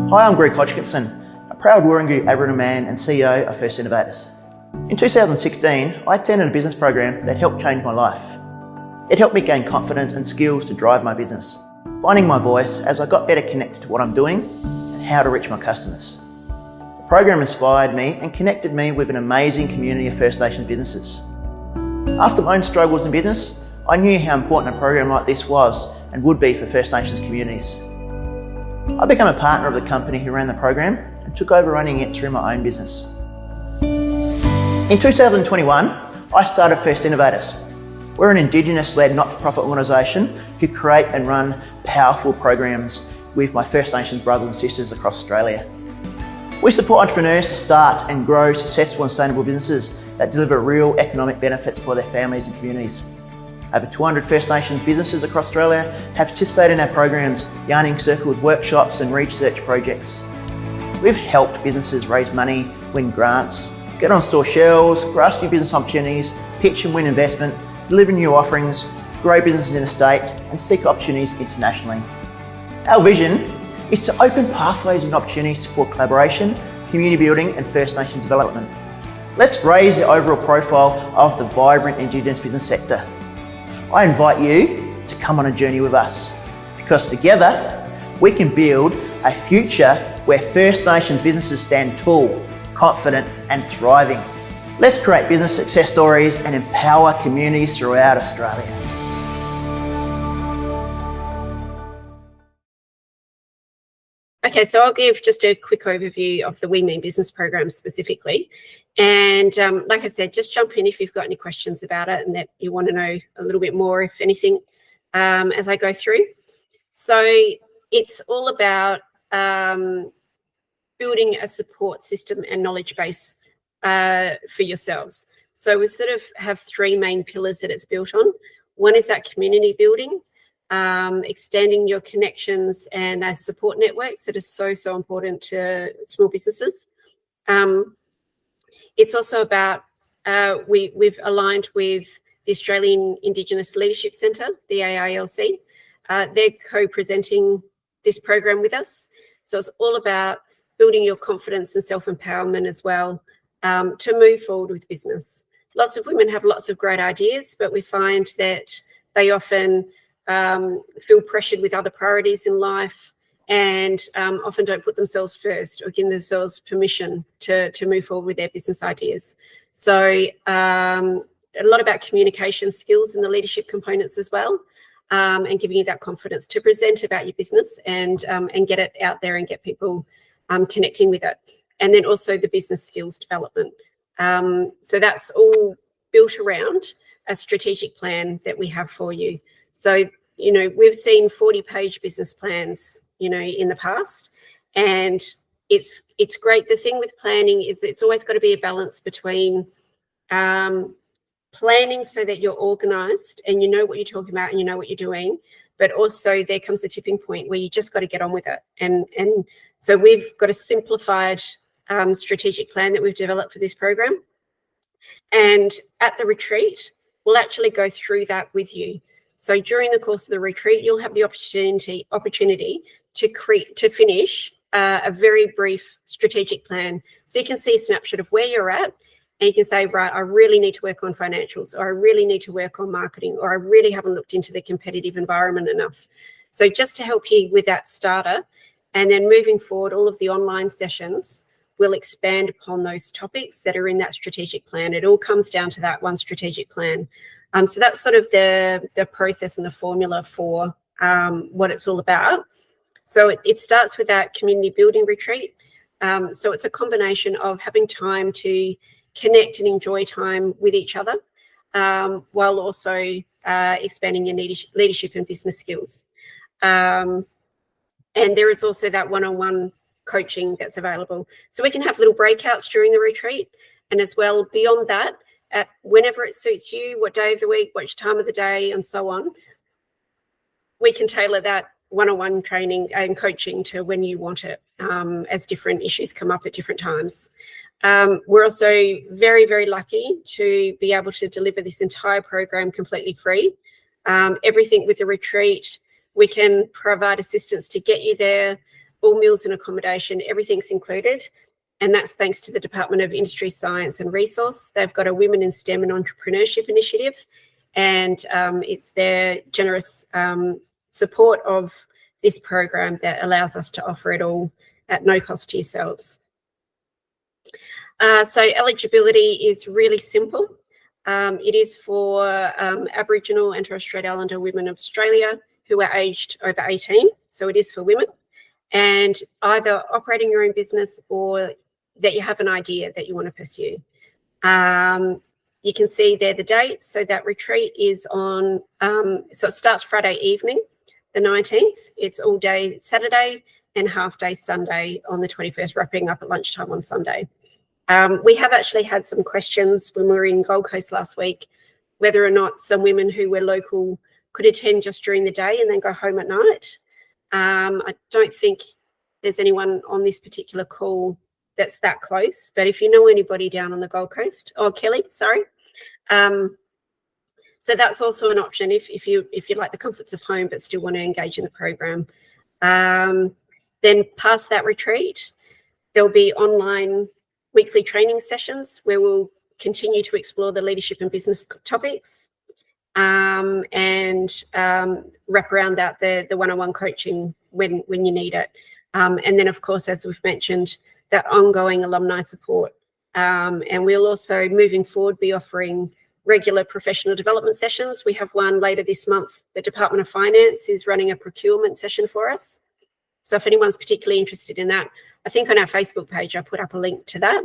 Hi, I'm Greg Hodgkinson, a proud Warringah Aboriginal man and CEO of First Innovators. In 2016, I attended a business program that helped change my life. It helped me gain confidence and skills to drive my business, finding my voice as I got better connected to what I'm doing and how to reach my customers. The program inspired me and connected me with an amazing community of First Nations businesses. After my own struggles in business, I knew how important a program like this was and would be for First Nations communities. I became a partner of the company who ran the program and took over running it through my own business. In 2021, I started First Innovators. We're an Indigenous-led not-for-profit organisation who create and run powerful programs with my First Nations brothers and sisters across Australia. We support entrepreneurs to start and grow successful and sustainable businesses that deliver real economic benefits for their families and communities. Over 200 First Nations businesses across Australia have participated in our programs, yarning circles, workshops and research projects. We've helped businesses raise money, win grants, get on store shelves, grasp new business opportunities, pitch and win investment, deliver new offerings, grow businesses in the state and seek opportunities internationally. Our vision is to open pathways and opportunities for collaboration, community building and First Nations development. Let's raise the overall profile of the vibrant Indigenous business sector. I invite you to come on a journey with us, because together we can build a future where First Nations businesses stand tall, confident and thriving. Let's create business success stories and empower communities throughout Australia. Okay, so I'll give just a quick overview of the We Mean Business program specifically. And like I said, just jump in if you've got any questions about it and that you want to know a little bit more, if anything, as I go through. So it's all about building a support system and knowledge base for yourselves. So we sort of have three main pillars that it's built on. One is that community building, extending your connections and support networks that are so important to small businesses. It's also about, we've aligned with the Australian Indigenous Leadership Centre, the AILC. They're co-presenting this program with us. So it's all about building your confidence and self-empowerment as well to move forward with business. Lots of women have lots of great ideas, but we find that they often feel pressured with other priorities in life and often don't put themselves first or give themselves permission to move forward with their business ideas. So a lot about communication skills and the leadership components as well, and giving you that confidence to present about your business and get it out there and get people connecting with it. And then also the business skills development. So that's all built around a strategic plan that we have for you. So, you know, we've seen 40-page business plans, you know, in the past, and it's great. The thing with planning is that it's always got to be a balance between planning so that you're organised and you know what you're talking about and you know what you're doing, but also there comes a tipping point where you just got to get on with it. And so we've got a simplified strategic plan that we've developed for this program. And at the retreat, we'll actually go through that with you. So during the course of the retreat, you'll have the opportunity to finish a very brief strategic plan. So you can see a snapshot of where you're at, and you can say, right, I really need to work on financials, or I really need to work on marketing, or I really haven't looked into the competitive environment enough. So just to help you with that starter, and then moving forward, all of the online sessions will expand upon those topics that are in that strategic plan. It all comes down to that one strategic plan. So that's sort of the process and the formula for what it's all about. So it starts with that community building retreat. So it's a combination of having time to connect and enjoy time with each other, while also expanding your leadership and business skills. And there is also that one-on-one coaching that's available. So we can have little breakouts during the retreat, and as well beyond that, at whenever it suits you, what day of the week, which time of the day, and so on, we can tailor that one-on-one training and coaching to when you want it, as different issues come up at different times. We're also very, very lucky to be able to deliver this entire program completely free. Everything with the retreat, We can provide assistance to get you there, all meals and accommodation, everything's included. And that's thanks to the Department of Industry, Science and Resource. They've got a Women in STEM and Entrepreneurship initiative, and it's their generous support of this program that allows us to offer it all at no cost to yourselves. So eligibility is really simple. It is for Aboriginal and Torres Strait Islander women of Australia who are aged over 18. So it is for women, and either operating your own business or that you have an idea that you want to pursue. You can see there the dates. So that retreat is on, so it starts Friday evening, the 19th. It's all day Saturday and half day Sunday on the 21st, wrapping up at lunchtime on Sunday. We have actually had some questions when we were in Gold Coast last week, whether or not some women who were local could attend just during the day and then go home at night. I don't think there's anyone on this particular call that's that close, but if you know anybody down on the Gold Coast, or Kelly, sorry. So that's also an option if you like the comforts of home but still want to engage in the program. Then past that retreat, there'll be online weekly training sessions where we'll continue to explore the leadership and business topics, and wrap around that the one-on-one coaching when you need it. And then, of course, as we've mentioned, that ongoing alumni support. And we'll also, moving forward, be offering regular professional development sessions. We have one later this month. The Department of Finance is running a procurement session for us. So if anyone's particularly interested in that, I think on our Facebook page, I put up a link to that.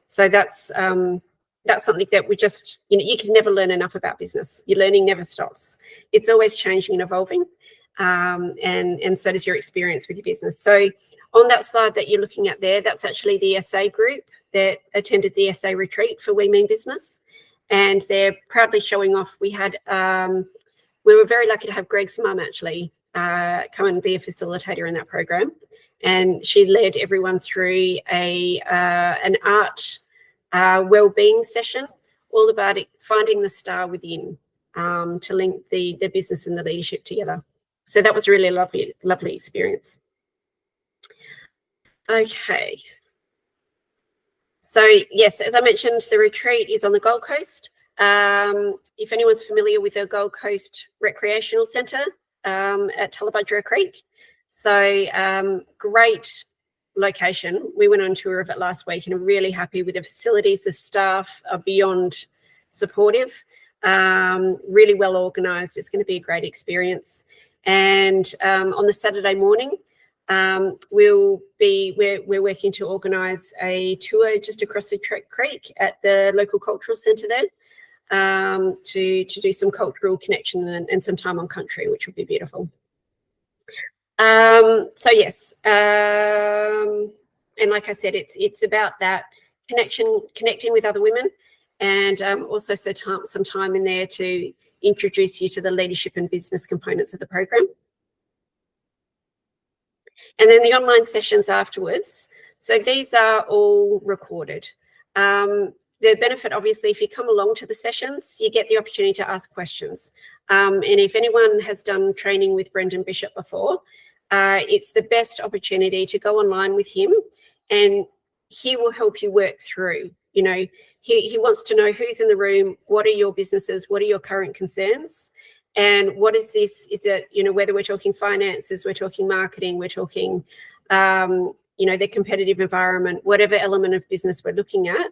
So that's something that we just, you can never learn enough about business. Your learning never stops. It's always changing and evolving. And so does your experience with your business. So on that slide that you're looking at there, that's actually the SA group that attended the SA retreat for We Mean Business. And they're proudly showing off. We were very lucky to have Greg's mum actually come and be a facilitator in that program. And she led everyone through an art well-being session, all about finding the star within, to link the business and the leadership together. So that was really a lovely experience. Okay. So yes, as I mentioned, the retreat is on the Gold Coast. If anyone's familiar with the Gold Coast Recreational Centre at Tullabudgera Creek, so great location. We went on tour of it last week and are really happy with the facilities. The staff are beyond supportive, really well organised. It's going to be a great experience. And on the Saturday morning, we're working to organise a tour just across the creek at the local cultural centre there, to do some cultural connection and some time on country, which would be beautiful. So yes, and like I said, it's about that connecting with other women, and also some time in there to introduce you to the leadership and business components of the program. And then the online sessions afterwards. So these are all recorded. The benefit, obviously, if you come along to the sessions, you get the opportunity to ask questions. And if anyone has done training with Brendan Bishop before, it's the best opportunity to go online with him, and he will help you work through. He wants to know who's in the room, what are your businesses, what are your current concerns, and what is this? Is it, whether we're talking finances, we're talking marketing, we're talking, the competitive environment, whatever element of business we're looking at,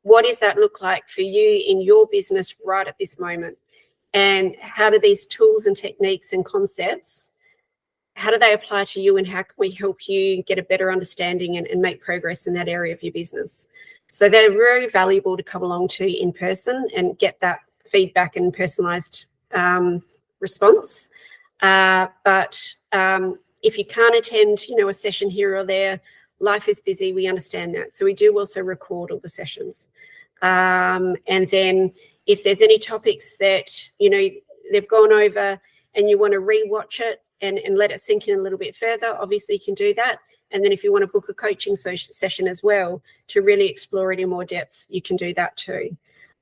what does that look like for you in your business right at this moment? And how do these tools and techniques and concepts, how do they apply to you, and how can we help you get a better understanding and make progress in that area of your business? So they're very valuable to come along to in person and get that feedback and personalised response. But if you can't attend, a session here or there, life is busy, we understand that. So we do also record all the sessions. And then if there's any topics that, they've gone over and you want to re-watch it and let it sink in a little bit further, obviously you can do that. And then if you want to book a coaching session as well to really explore it in more depth, you can do that too.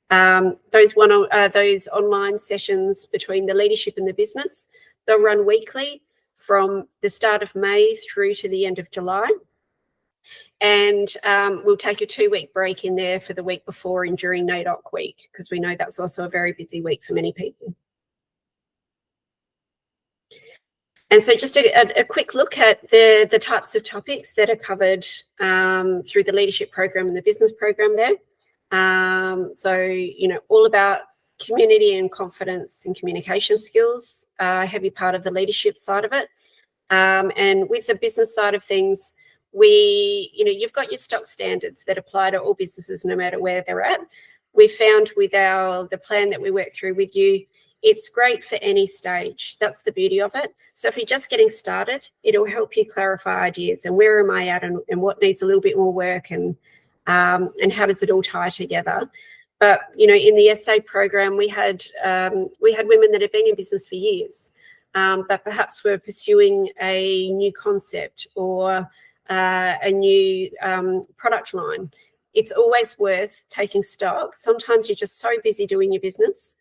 Those online sessions between the leadership and the business, they'll run weekly. from the start of May through to the end of July. And we'll take a 2-week break in there for the week before and during NAIDOC week, because we know that's also a very busy week for many people. And so just a quick look at the types of topics that are covered through the leadership program and the business program there. So, you know, all about community and confidence and communication skills, a heavy part of the leadership side of it. And with the business side of things, you've got your stock standards that apply to all businesses no matter where they're at. We found with the plan that we worked through with you, it's great for any stage. That's the beauty of it. So if you're just getting started, it'll help you clarify ideas and where am I at and what needs a little bit more work and how does it all tie together. But, you know, in the SA program, we had women that had been in business for years, but perhaps were pursuing a new concept or a new product line. It's always worth taking stock. Sometimes you're just so busy doing your business,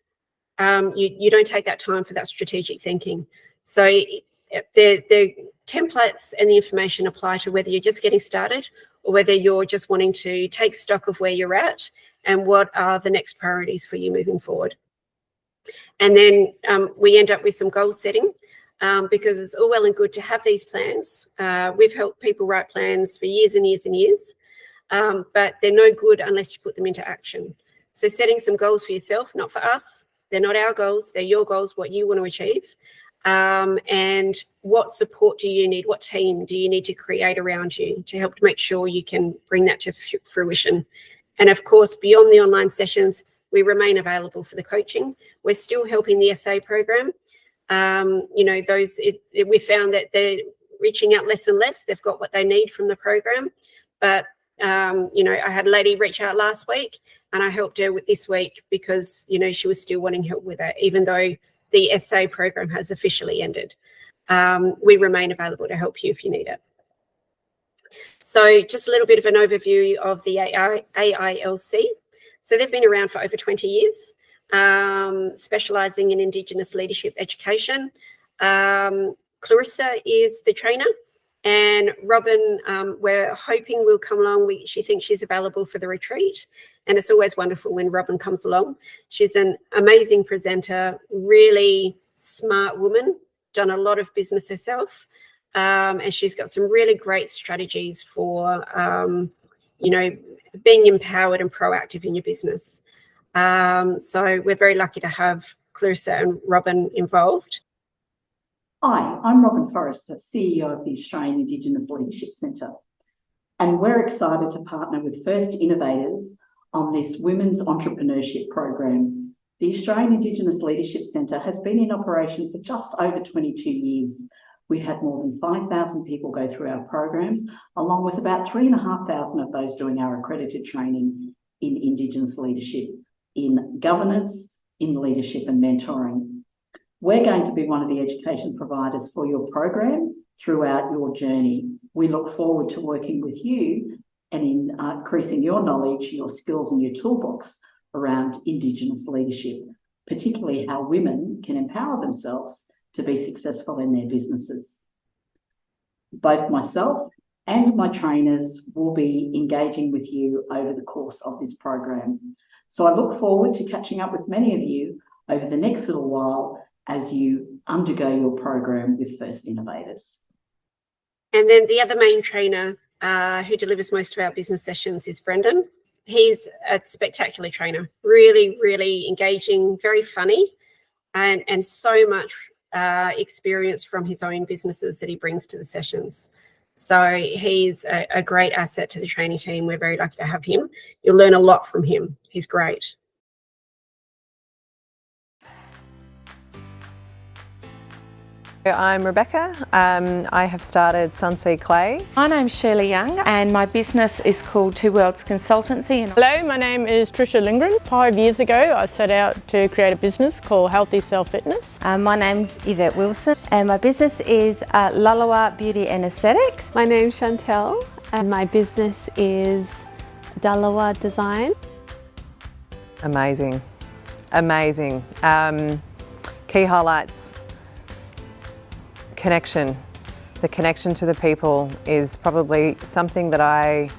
you don't take that time for that strategic thinking. So the templates and the information apply to whether you're just getting started or whether you're just wanting to take stock of where you're at and what are the next priorities for you moving forward. And then we end up with some goal setting because it's all well and good to have these plans. We've helped people write plans for years and years and years, but they're no good unless you put them into action. So setting some goals for yourself, not for us. They're not our goals, they're your goals, what you want to achieve. And what support do you need? What team do you need to create around you to help to make sure you can bring that to fruition? And of course, beyond the online sessions, we remain available for the coaching. We're still helping the SA program. We found that they're reaching out less and less. They've got what they need from the program. But, I had a lady reach out last week and I helped her with this week because, she was still wanting help with it, even though the SA program has officially ended. We remain available to help you if you need it. So just a little bit of an overview of the AILC. So they've been around for over 20 years, specialising in Indigenous leadership education. Clarissa is the trainer, and Robin, we're hoping will come along. She thinks she's available for the retreat, and it's always wonderful when Robin comes along. She's an amazing presenter, really smart woman, done a lot of business herself, and she's got some really great strategies for, being empowered and proactive in your business. So we're very lucky to have Clarissa and Robin involved. Hi, I'm Robin Forrester, CEO of the Australian Indigenous Leadership Centre, and we're excited to partner with First Innovators on this Women's Entrepreneurship Program. The Australian Indigenous Leadership Centre has been in operation for just over 22 years. We've had more than 5,000 people go through our programs, along with about 3,500 of those doing our accredited training in Indigenous leadership, in governance, in leadership and mentoring. We're going to be one of the education providers for your program throughout your journey. We look forward to working with you and in increasing your knowledge, your skills and your toolbox around Indigenous leadership, particularly how women can empower themselves to be successful in their businesses. Both myself and my trainers will be engaging with you over the course of this program. So I look forward to catching up with many of you over the next little while as you undergo your program with First Innovators. And then the other main trainer who delivers most of our business sessions is Brendan. He's a spectacular trainer, really, really engaging, very funny, and so much experience from his own businesses that he brings to the sessions. So he's a great asset to the training team. We're very lucky to have him. You'll learn a lot from him. He's great. I'm Rebecca. I have started Sunseed Clay. My name's Shirley Young and my business is called Two Worlds Consultancy. Hello, my name is Trisha Lindgren. 5 years ago I set out to create a business called Healthy Self Fitness. My name's Yvette Wilson and my business is Lalawa Beauty and Aesthetics. My name's Chantel and my business is Dalawa Design. Amazing, amazing. Key highlights connection. The connection to the people is probably something that I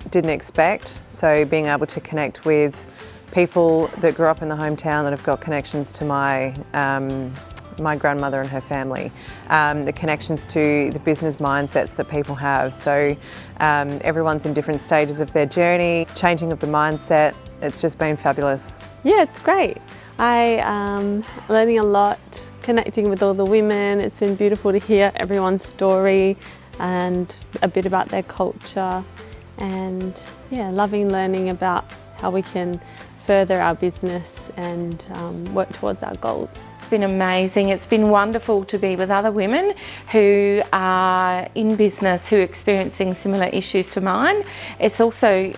didn't expect. So being able to connect with people that grew up in the hometown that have got connections to my grandmother and her family, the connections to the business mindsets that people have. So everyone's in different stages of their journey, changing of the mindset. It's just been fabulous. Yeah, it's great. Learning a lot, connecting with all the women. It's been beautiful to hear everyone's story and a bit about their culture, and yeah, loving learning about how we can further our business and work towards our goals. It's been amazing. It's been wonderful to be with other women who are in business, who are experiencing similar issues to mine. It's also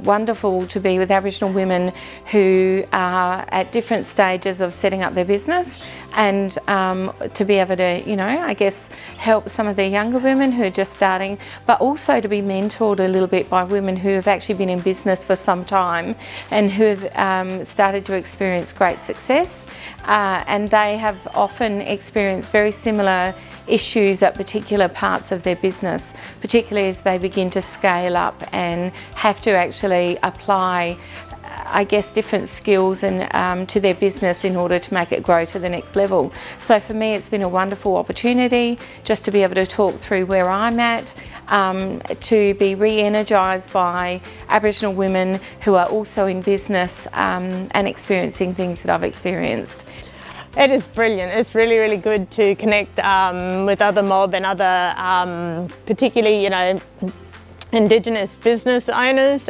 wonderful to be with Aboriginal women who are at different stages of setting up their business, and to be able to, you know, I guess help some of the younger women who are just starting, but also to be mentored a little bit by women who have actually been in business for some time and who have started to experience great success, and they have often experienced very similar issues at particular parts of their business, particularly as they begin to scale up and have to actually apply, I guess, different skills and to their business in order to make it grow to the next level. So for me, it's been a wonderful opportunity just to be able to talk through where I'm at, to be re-energised by Aboriginal women who are also in business and experiencing things that I've experienced. It is brilliant. It's really, really good to connect with other mob and other, particularly, you know, Indigenous business owners.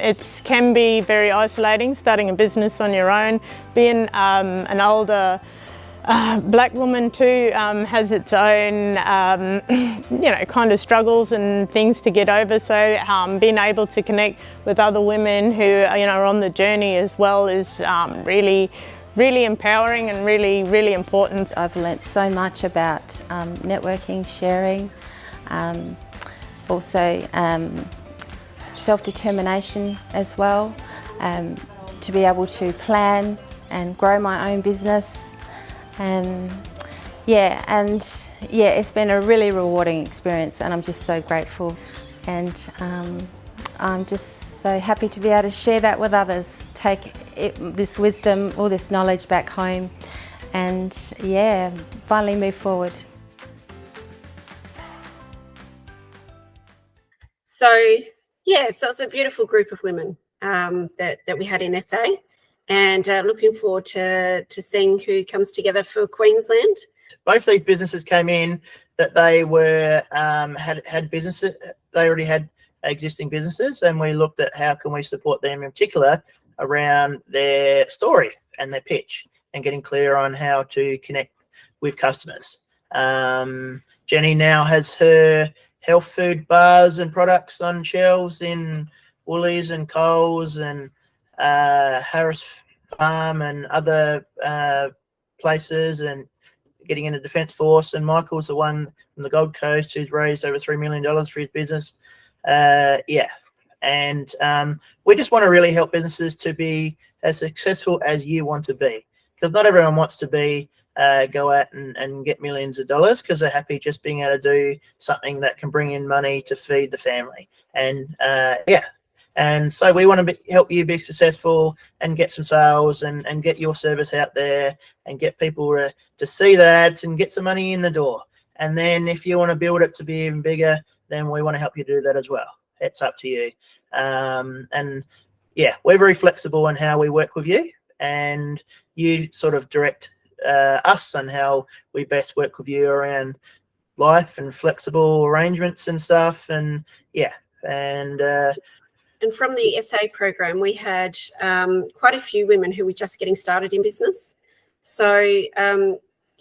It can be very isolating starting a business on your own. Being an older black woman too has its own, you know, kind of struggles and things to get over. So being able to connect with other women who, you know, are on the journey as well is really empowering and really important. I've learnt so much about networking, sharing, also self-determination as well, to be able to plan and grow my own business. It's been a really rewarding experience, and I'm just so grateful, and I'm just so happy to be able to share that with others, take this wisdom, all this knowledge back home, and finally move forward. So it's a beautiful group of women that we had in SA, and looking forward to seeing who comes together for Queensland. Both these businesses came in that they were had businesses. They already had existing businesses, and we looked at how can we support them in particular around their story and their pitch and getting clear on how to connect with customers. Jenny now has her health food bars and products on shelves in Woolies and Coles and Harris Farm and other places, and getting into Defence Force. And Michael's the one from the Gold Coast who's raised over $3 million for his business. And we just want to really help businesses to be as successful as you want to be, because not everyone wants to be go out and get millions of dollars, because they're happy just being able to do something that can bring in money to feed the family. And and so we want to help you be successful and get some sales and get your service out there and get people to see that and get some money in the door. And then if you want to build it to be even bigger, then we want to help you do that as well. It's up to you. And yeah, we're very flexible in how we work with you, and you sort of direct us on how we best work with you around life and flexible arrangements and stuff. And and from the SA program, we had quite a few women who were just getting started in business. So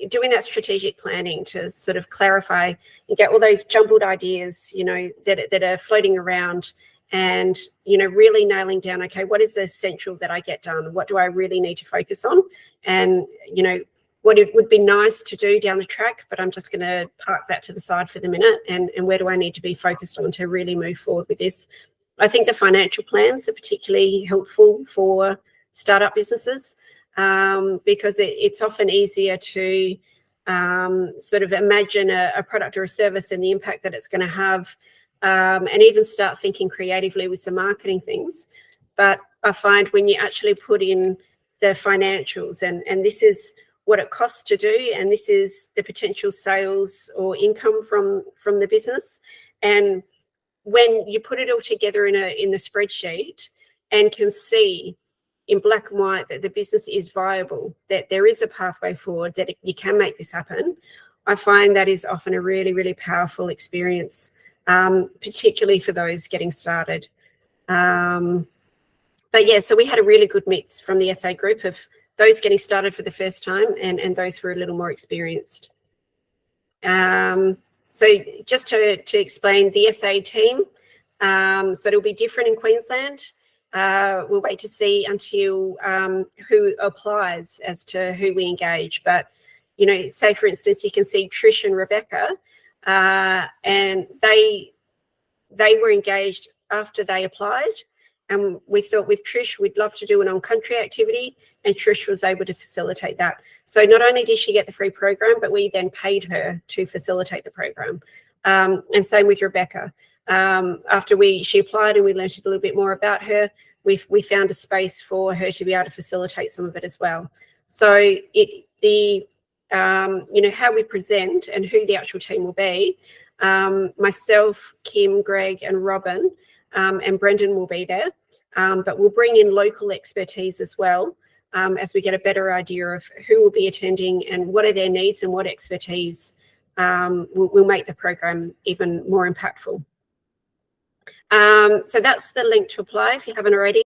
doing that strategic planning to sort of clarify and get all those jumbled ideas, you know, that are floating around, and, you know, really nailing down, okay, what is essential that I get done? What do I really need to focus on? And, you know, what it would be nice to do down the track, but I'm just going to park that to the side for the minute. And where do I need to be focused on to really move forward with this? I think the financial plans are particularly helpful for startup businesses, because it's often easier to sort of imagine a product or a service and the impact that it's going to have, and even start thinking creatively with some marketing things. But I find when you actually put in the financials, and this is what it costs to do, and this is the potential sales or income from the business, and when you put it all together in the spreadsheet and can see in black and white that the business is viable, that there is a pathway forward, that you can make this happen, I find that is often a really, really powerful experience, particularly for those getting started. But yeah, so we had a really good mix from the SA group of those getting started for the first time and those who are a little more experienced. So just to explain the SA team, so it'll be different in Queensland. We'll wait to see until who applies as to who we engage. But, you know, say for instance, you can see Trish and Rebecca, and they were engaged after they applied. And we thought with Trish, we'd love to do an on-country activity, and Trish was able to facilitate that. So not only did she get the free program, but we then paid her to facilitate the program. And same with Rebecca. After she applied and we learned a little bit more about her, we found a space for her to be able to facilitate some of it as well. So you know, how we present and who the actual team will be, myself, Kim, Greg and Robin, and Brendan will be there, but we'll bring in local expertise as well, as we get a better idea of who will be attending and what are their needs and what expertise will make the program even more impactful. So that's the link to apply if you haven't already.